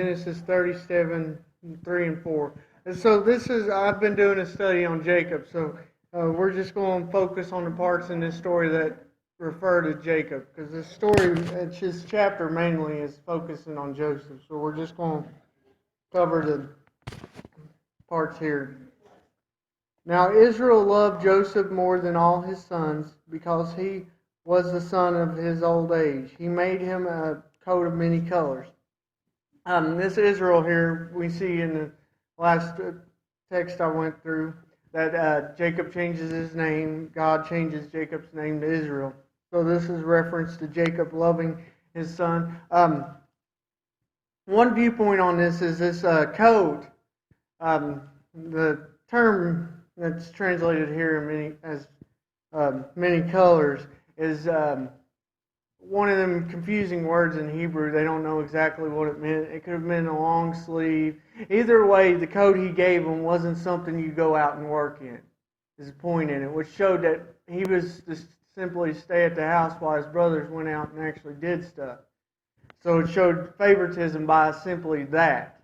Genesis 37, 3 and 4. And so I've been doing a study on Jacob, so we're just going to focus on the parts in this story that refer to Jacob, because this story, this chapter mainly is focusing on Joseph. So we're just going to cover the parts here. Now Israel loved Joseph more than all his sons, because he was the son of his old age. He made him a coat of many colors. This Israel here, we see in the last text I went through that Jacob changes his name. God changes Jacob's name to Israel. So this is reference to Jacob loving his son. One viewpoint on this is this coat. The term that's translated here as many colors is one of them confusing words in Hebrew. They don't know exactly what it meant. It could have meant a long sleeve. Either way, the coat he gave them wasn't something you go out and work in. Is the point in it, which showed that he was just simply stay at the house while his brothers went out and actually did stuff. So it showed favoritism by simply that.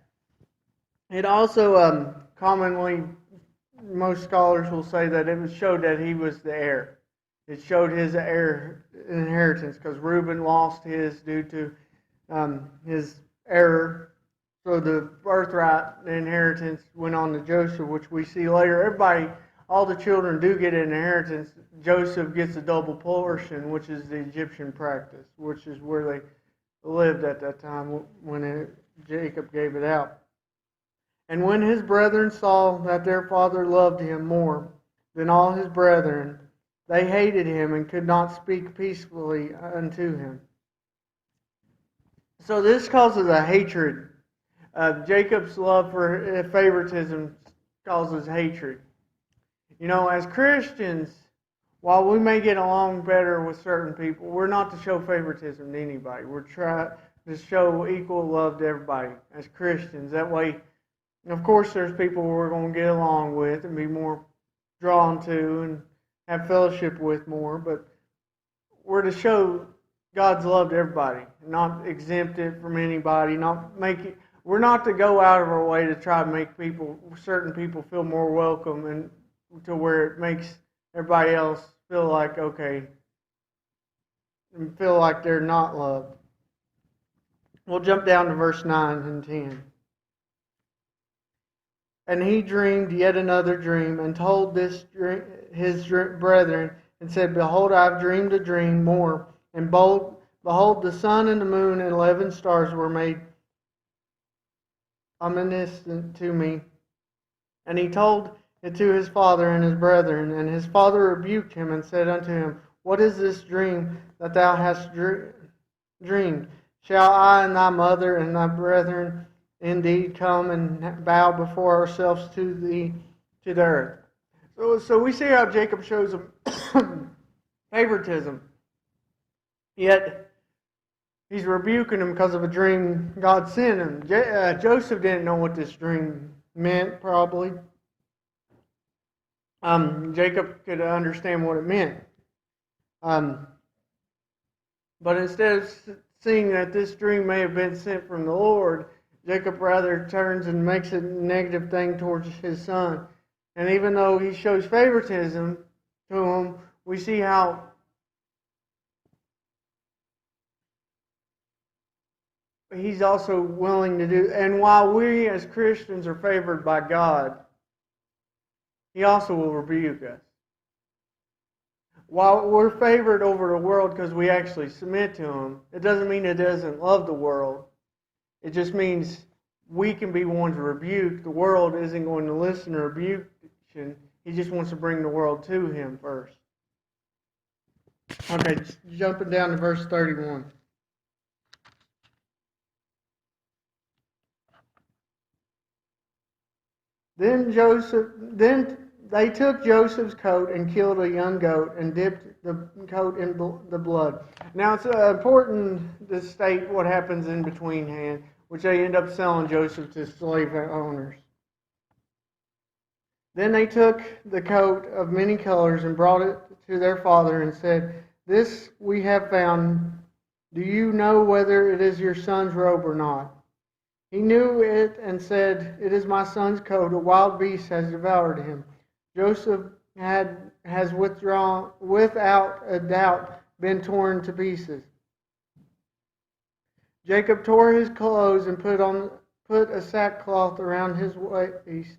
It also commonly, most scholars will say that it showed that he was the heir. It showed his heir inheritance, because Reuben lost his due to his error. So the birthright, the inheritance, went on to Joseph, which we see later. Everybody, all the children do get an inheritance. Joseph gets a double portion, which is the Egyptian practice, which is where they lived at that time when Jacob gave it out. And when his brethren saw that their father loved him more than all his brethren, they hated him and could not speak peacefully unto him. So this causes a hatred. Jacob's love for favoritism causes hatred. You know, as Christians, while we may get along better with certain people, we're not to show favoritism to anybody. We're trying to show equal love to everybody as Christians. That way, of course, there's people we're going to get along with and be more drawn to and have fellowship with more, but we're to show God's love to everybody, not exempt it from anybody, we're not to go out of our way to try to make certain people feel more welcome and to where it makes everybody else feel like okay and feel like they're not loved. We'll jump down to verse 9 and 10. And he dreamed yet another dream, and told his brethren, and said, Behold, I have dreamed a dream more. And behold, the sun and the moon and 11 stars were made omniscient to me. And he told it to his father and his brethren. And his father rebuked him, and said unto him, What is this dream that thou hast dreamed? Shall I and thy mother and thy brethren indeed come and bow before ourselves to the earth? So we see how Jacob shows him favoritism. Yet he's rebuking him because of a dream God sent him. Joseph didn't know what this dream meant, probably. Jacob could understand what it meant. But instead of seeing that this dream may have been sent from the Lord, Jacob rather turns and makes a negative thing towards his son. And even though he shows favoritism to him, we see how he's also willing to do. And while we as Christians are favored by God, he also will rebuke us. While we're favored over the world because we actually submit to him, it doesn't mean it doesn't love the world. It just means we can be ones to rebuke. The world isn't going to listen to rebuke. He just wants to bring the world to him first. Okay, jumping down to verse 31. Then they took Joseph's coat and killed a young goat and dipped the coat in the blood. Now it's important to state what happens in between hand, which they end up selling Joseph to slave owners. Then they took the coat of many colors and brought it to their father and said, This we have found. Do you know whether it is your son's robe or not? He knew it and said, "It is my son's coat. A wild beast has devoured him." Joseph has withdrawn, without a doubt, been torn to pieces. Jacob tore his clothes and put a sackcloth around his waist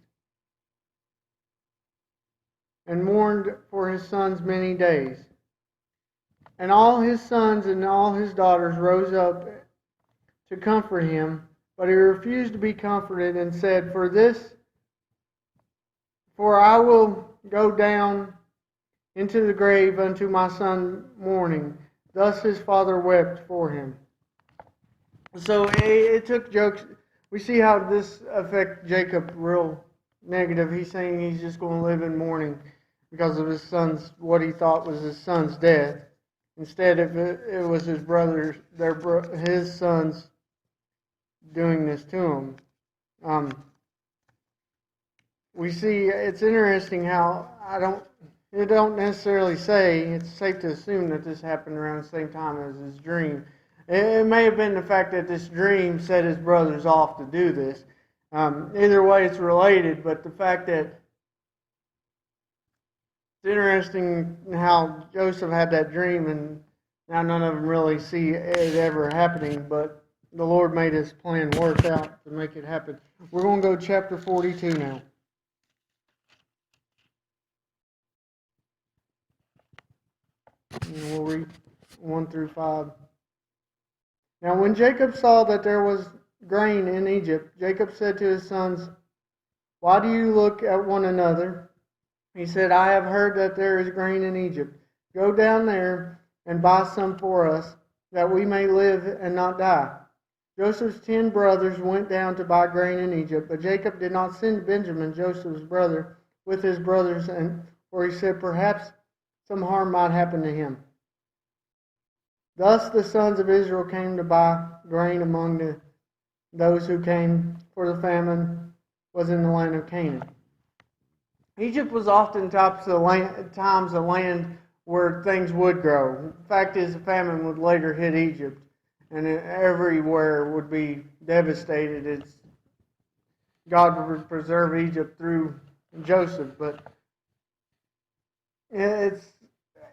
and mourned for his sons many days. And all his sons and all his daughters rose up to comfort him, but he refused to be comforted and said, For I will go down into the grave unto my son mourning." Thus his father wept for him. So it took jokes. We see how this affects Jacob real negative. He's saying he's just going to live in mourning because of his son's, what he thought was his son's death. Instead, it was his brothers, his sons doing this to him. We see it's interesting how it don't necessarily say. It's safe to assume that this happened around the same time as his dream. It may have been the fact that this dream set his brothers off to do this. Either way, it's related, but the fact that it's interesting how Joseph had that dream, and now none of them really see it ever happening, but the Lord made his plan work out to make it happen. We're going to go to chapter 42 now. And we'll read 1 through 5. Now when Jacob saw that there was grain in Egypt, Jacob said to his sons, "Why do you look at one another?" He said, "I have heard that there is grain in Egypt. Go down there and buy some for us, that we may live and not die." Joseph's 10 brothers went down to buy grain in Egypt, but Jacob did not send Benjamin, Joseph's brother, with his brothers, for he said, "Perhaps some harm might happen to him." Thus the sons of Israel came to buy grain among those who came, for the famine was in the land of Canaan. Egypt was oftentimes a land where things would grow. The fact is, the famine would later hit Egypt, and everywhere would be devastated. God would preserve Egypt through Joseph, but it's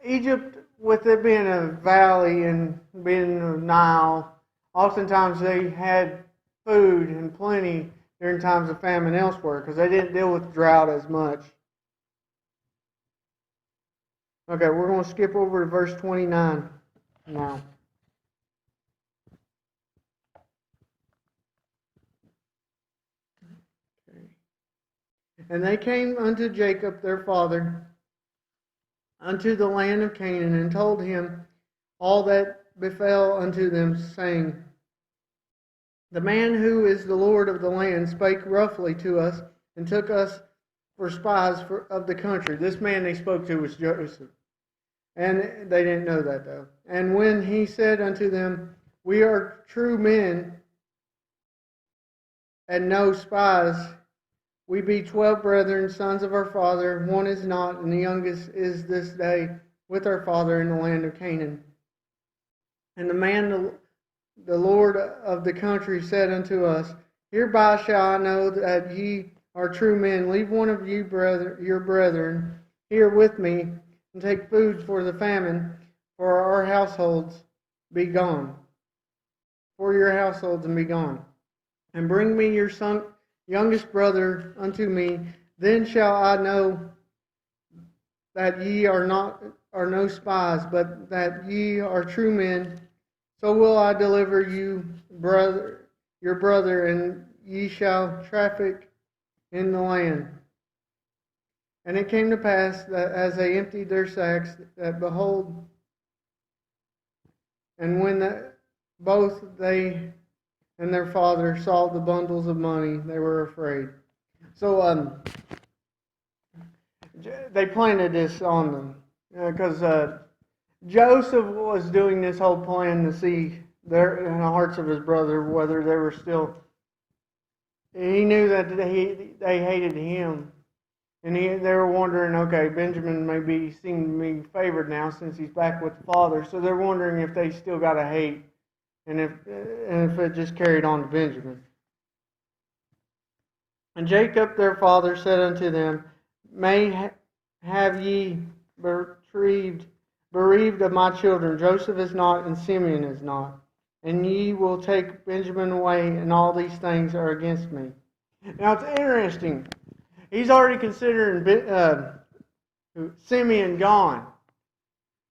Egypt, with it being a valley and being the Nile, oftentimes they had food and plenty during times of famine elsewhere because they didn't deal with drought as much. Okay, we're going to skip over to verse 29 now. Okay. And they came unto Jacob their father unto the land of Canaan, and told him all that befell unto them, saying, "The man who is the Lord of the land spake roughly to us, and took us for spies of the country." This man they spoke to was Joseph. And they didn't know that, though. "And when he said unto them, We are true men, and no spies, we be 12 brethren, sons of our father. One is not, and the youngest is this day with our father in the land of Canaan." And the man, the Lord of the country, said unto us, "Hereby shall I know that ye are true men. Leave one of you, your brethren, here with me, and take food for the famine, for our households be gone. For your households and be gone. And bring me your youngest brother unto me. Then shall I know that ye are no spies, but that ye are true men. So will I deliver you, your brother, and ye shall traffic in the land." And it came to pass that as they emptied their sacks, that behold, and when both they and their father saw the bundles of money, they were afraid. So they planted this on them because Joseph was doing this whole plan to see in the hearts of his brother whether they were still. He knew that they hated him, and they were wondering, okay, Benjamin may be seem to be favored now since he's back with the father. So they're wondering if they still got a hate, and if it just carried on to Benjamin. And Jacob their father said unto them, have ye bereaved of my children? Joseph is not, and Simeon is not. And ye will take Benjamin away, and all these things are against me. Now it's interesting. He's already considering Simeon gone.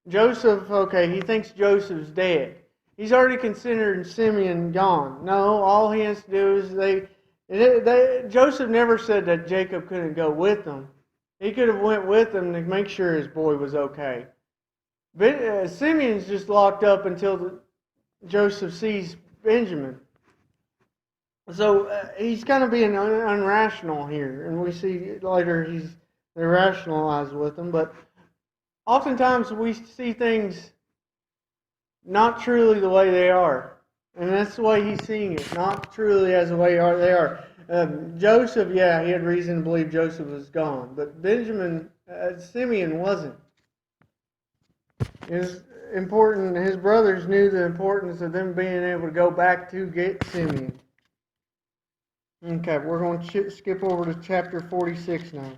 Joseph, okay, he thinks Joseph's dead. He's already considering Simeon gone. No, all he has to do is Joseph never said that Jacob couldn't go with them. He could have went with them to make sure his boy was okay. But Simeon's just locked up until Joseph sees Benjamin. So he's kind of being unrational here, and we see later they rationalize with him. But oftentimes we see things not truly the way they are, and that's the way he's seeing it, not truly as the way they are. Joseph, yeah, he had reason to believe Joseph was gone, but Simeon wasn't. It was important. His brothers knew the importance of them being able to go back to get Simeon. Okay, we're going to skip over to chapter 46 now.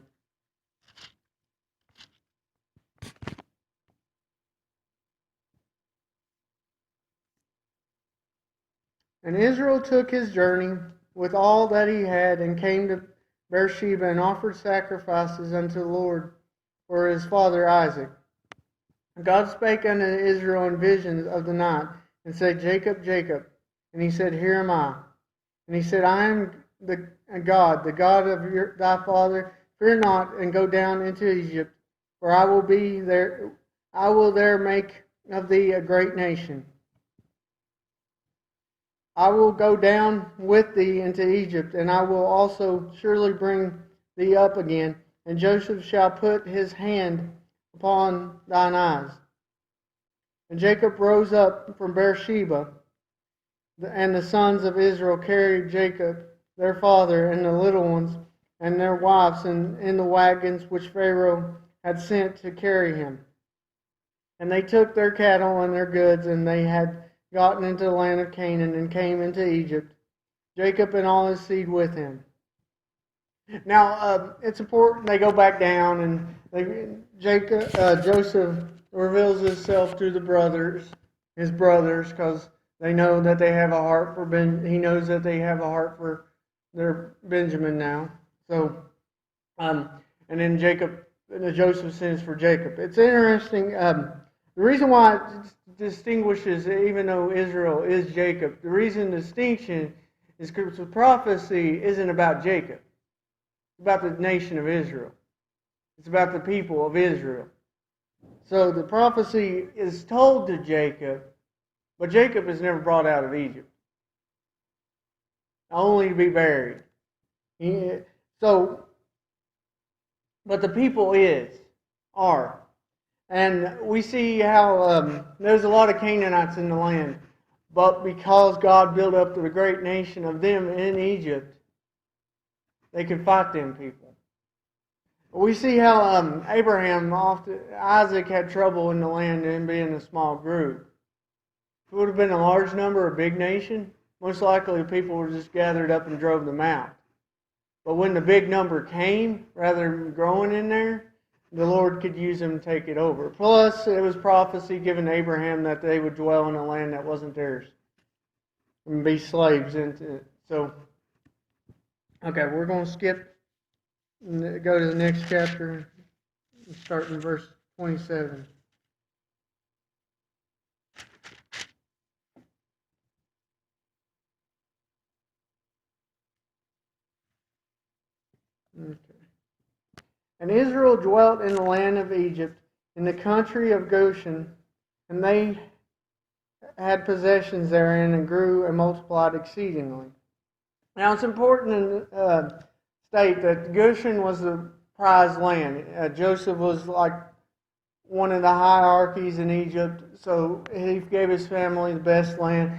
And Israel took his journey with all that he had, and came to Beersheba, and offered sacrifices unto the Lord for his father Isaac. God spake unto Israel in visions of the night, and said, Jacob, Jacob. And he said, Here am I. And he said, I am the God of thy father. Fear not, and go down into Egypt, for I will be there. I will there make of thee a great nation. I will go down with thee into Egypt, and I will also surely bring thee up again, and Joseph shall put his hand upon thine eyes. And Jacob rose up from Beersheba, and the sons of Israel carried Jacob, their father, and the little ones, and their wives, in the wagons which Pharaoh had sent to carry him. And they took their cattle and their goods, and they had gotten into the land of Canaan, and came into Egypt, Jacob and all his seed with him. Now, it's important they go back down, and Joseph reveals himself to his brothers, because they know that they have a heart for he knows that they have a heart for their Benjamin now. So, and then Joseph sends for Jacob. It's interesting. The reason why it distinguishes, even though Israel is Jacob, the reason distinction is because the prophecy isn't about Jacob. It's about the nation of Israel. It's about the people of Israel. So the prophecy is told to Jacob, but Jacob is never brought out of Egypt, only to be buried. But the people are. And we see how there's a lot of Canaanites in the land, but because God built up the great nation of them in Egypt, they could fight them people. We see how Isaac had trouble in the land and being a small group. If it would have been a large number, a big nation, most likely the people were just gathered up and drove them out. But when the big number came, rather than growing in there, the Lord could use them to take it over. Plus, it was prophecy given to Abraham that they would dwell in a land that wasn't theirs and be slaves into it. So, okay, we're going to skip and go to the next chapter, starting in verse 27. Okay. And Israel dwelt in the land of Egypt, in the country of Goshen, and they had possessions therein, and grew and multiplied exceedingly. Now it's important to state that Goshen was the prized land. Joseph was like one of the hierarchies in Egypt, so he gave his family the best land.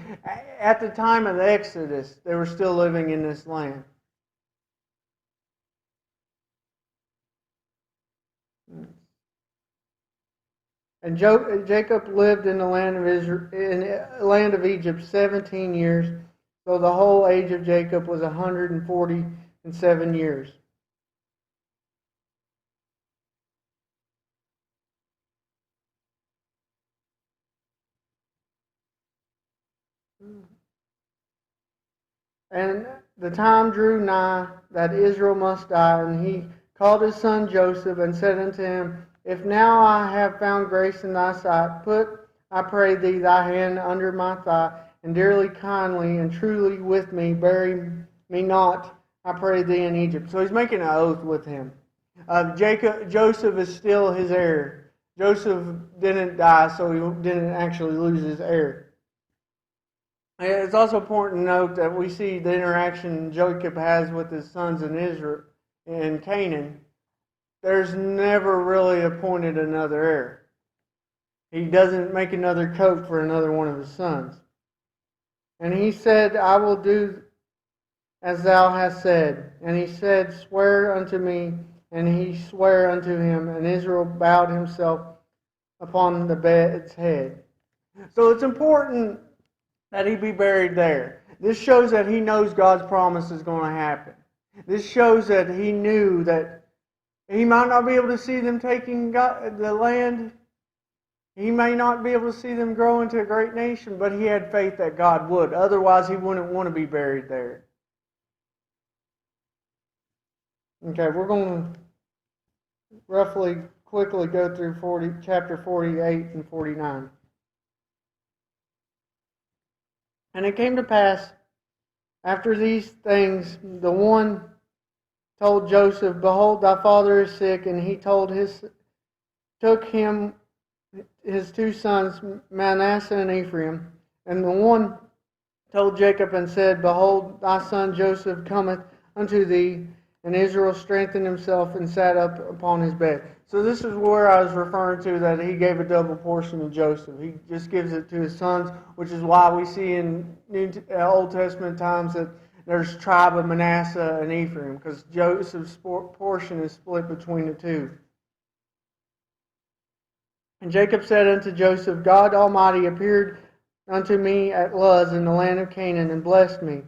At the time of the Exodus, they were still living in this land. And Jacob lived in the land of Israel, in the land of Egypt 17 years. So the whole age of Jacob was 140 7 years. And the time drew nigh that Israel must die, and he called his son Joseph, and said unto him, If now I have found grace in thy sight, put, I pray thee, thy hand under my thigh, and dearly, kindly, and truly with me, bury me not, I pray thee, in Egypt. So he's making an oath with him. Joseph is still his heir. Joseph didn't die, so he didn't actually lose his heir. It's also important to note that we see the interaction Jacob has with his sons in Israel in Canaan. There's never really appointed another heir. He doesn't make another coat for another one of his sons. And he said, I will do as thou hast said. And he said, Swear unto me. And he sware unto him. And Israel bowed himself upon the bed's head. So it's important that he be buried there. This shows that he knows God's promise is going to happen. This shows that he knew that he might not be able to see them taking the land. He may not be able to see them grow into a great nation, but he had faith that God would. Otherwise, he wouldn't want to be buried there. Okay, we're going to roughly quickly go through chapter 48 and 49. And it came to pass, after these things, the one told Joseph, Behold, thy father is sick, and he took him his two sons, Manasseh and Ephraim. And the one told Jacob and said, Behold, thy son Joseph cometh unto thee. And Israel strengthened himself and sat up upon his bed. So this is where I was referring to that he gave a double portion to Joseph. He just gives it to his sons, which is why we see in Old Testament times that there's tribe of Manasseh and Ephraim, because Joseph's portion is split between the two. And Jacob said unto Joseph, God Almighty appeared unto me at Luz in the land of Canaan, and blessed me.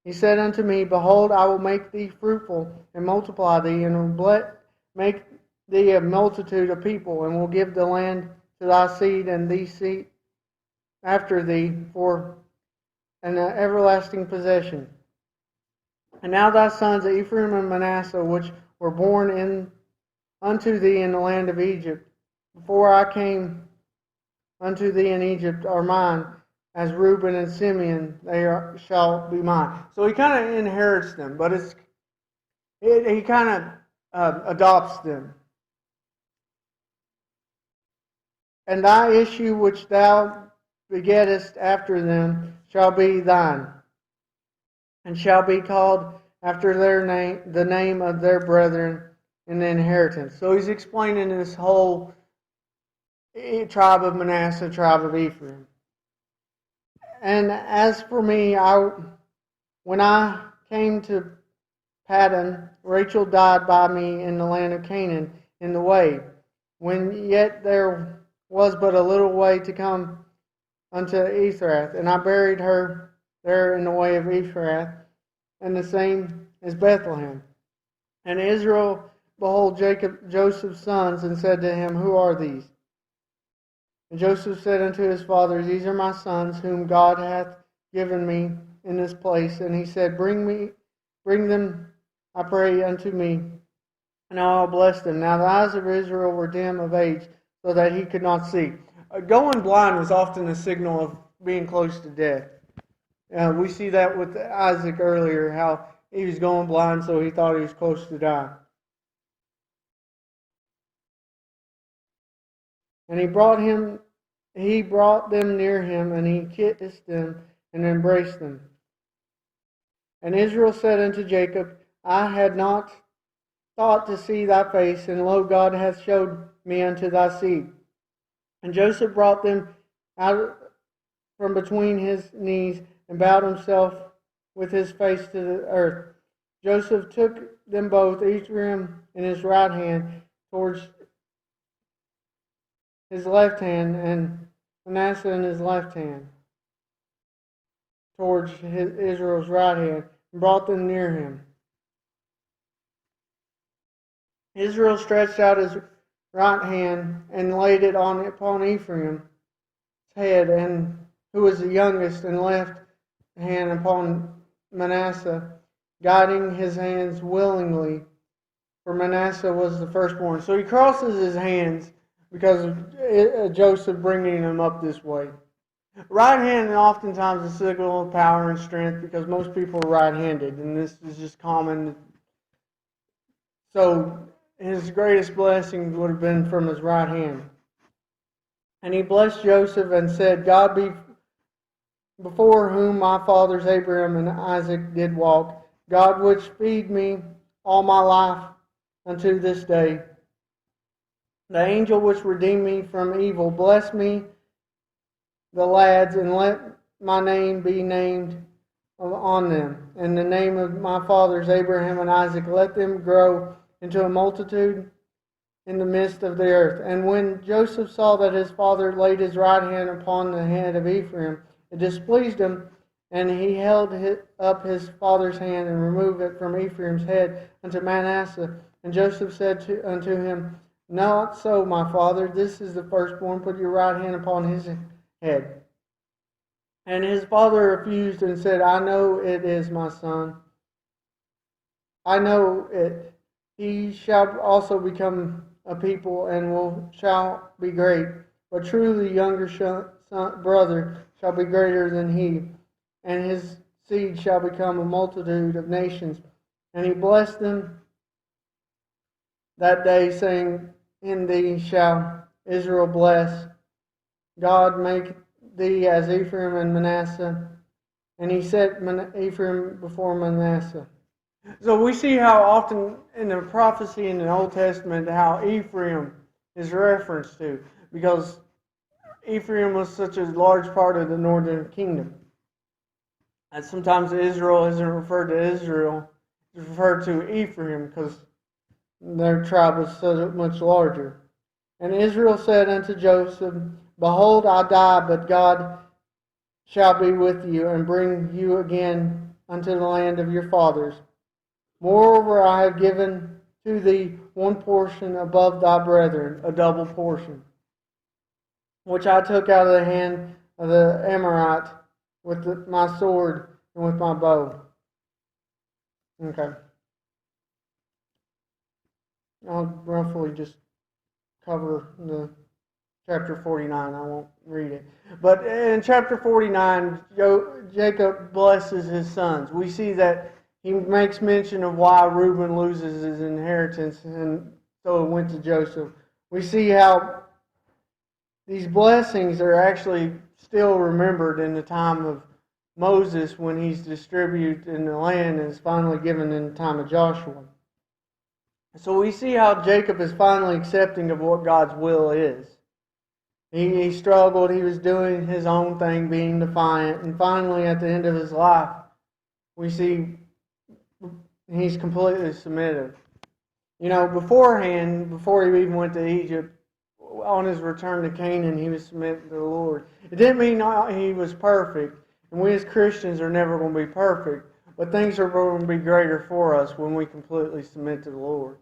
He said unto me, Behold, I will make thee fruitful, and multiply thee, and will make thee a multitude of people, and will give the land to thy seed, and thee seed after thee, for an everlasting possession. And now thy sons Ephraim and Manasseh, which were born unto thee in the land of Egypt, before I came unto thee in Egypt, are mine. As Reuben and Simeon, shall be mine. So he kind of inherits them, but he kind of adopts them. And thy issue which thou begettest after them shall be thine, and shall be called after their name, the name of their brethren in the inheritance. So he's explaining this whole tribe of Manasseh, tribe of Ephraim. And as for me, when I came to Paddan, Rachel died by me in the land of Canaan in the way, when yet there was but a little way to come unto Ephrath. And I buried her there in the way of Ephrath, and the same is Bethlehem. And Israel behold Joseph's sons, and said to him, Who are these? And Joseph said unto his fathers, These are my sons, whom God hath given me in this place. And he said, Bring them, I pray, unto me, and I will bless them. Now the eyes of Israel were dim of age, so that he could not see. Going blind was often a signal of being close to death. We see that with Isaac earlier, how he was going blind, so he thought he was close to die. And he brought them near him, and he kissed them and embraced them. And Israel said unto Jacob, I had not thought to see thy face, and lo, God hath showed me unto thy seed. And Joseph brought them out from between his knees, and bowed himself with his face to the earth. Joseph took them both, Ephraim in his right hand, towards his left hand, and Manasseh in his left hand, towards Israel's right hand, and brought them near him. Israel stretched out his right hand and laid it upon Ephraim's head, and who was the youngest, and left hand upon Manasseh, guiding his hands willingly, for Manasseh was the firstborn. So he crosses his hands because of Joseph bringing him up this way. Right hand oftentimes is a signal of power and strength because most people are right-handed, and this is just common. So his greatest blessing would have been from his right hand. And he blessed Joseph and said, God be before whom my fathers Abraham and Isaac did walk, God which feed me all my life unto this day. The angel which redeemed me from evil, bless me, the lads, and let my name be named on them. And the name of my fathers Abraham and Isaac, let them grow into a multitude in the midst of the earth. And when Joseph saw that his father laid his right hand upon the head of Ephraim, it displeased him, and he held up his father's hand and removed it from Ephraim's head unto Manasseh. And Joseph said unto him, Not so, my father, this is the firstborn, put your right hand upon his head. And his father refused and said, I know it is my son. I know it. He shall also become a people and shall be great. But truly younger brother shall be greater than he, and his seed shall become a multitude of nations. And he blessed them that day, saying, In thee shall Israel bless. God make thee as Ephraim and Manasseh. And he set Ephraim before Manasseh. So we see how often in the prophecy in the Old Testament how Ephraim is referenced to, because Ephraim was such a large part of the northern kingdom. And sometimes Israel isn't referred to Israel, it's referred to Ephraim because their tribe was so much larger. And Israel said unto Joseph, Behold, I die, but God shall be with you, and bring you again unto the land of your fathers. Moreover, I have given to thee one portion above thy brethren, a double portion, which I took out of the hand of the Amorite with my sword and with my bow. Okay. I'll roughly just cover the chapter 49. I won't read it. But in chapter 49, Jacob blesses his sons. We see that he makes mention of why Reuben loses his inheritance, and so it went to Joseph. We see how these blessings are actually still remembered in the time of Moses when he's distributed in the land and is finally given in the time of Joshua. So we see how Jacob is finally accepting of what God's will is. He struggled, he was doing his own thing, being defiant, and finally at the end of his life, we see he's completely submissive. You know, beforehand, before he even went to Egypt, on his return to Canaan, he was submitted to the Lord. It didn't mean he was perfect, and we as Christians are never going to be perfect, but things are going to be greater for us when we completely submit to the Lord.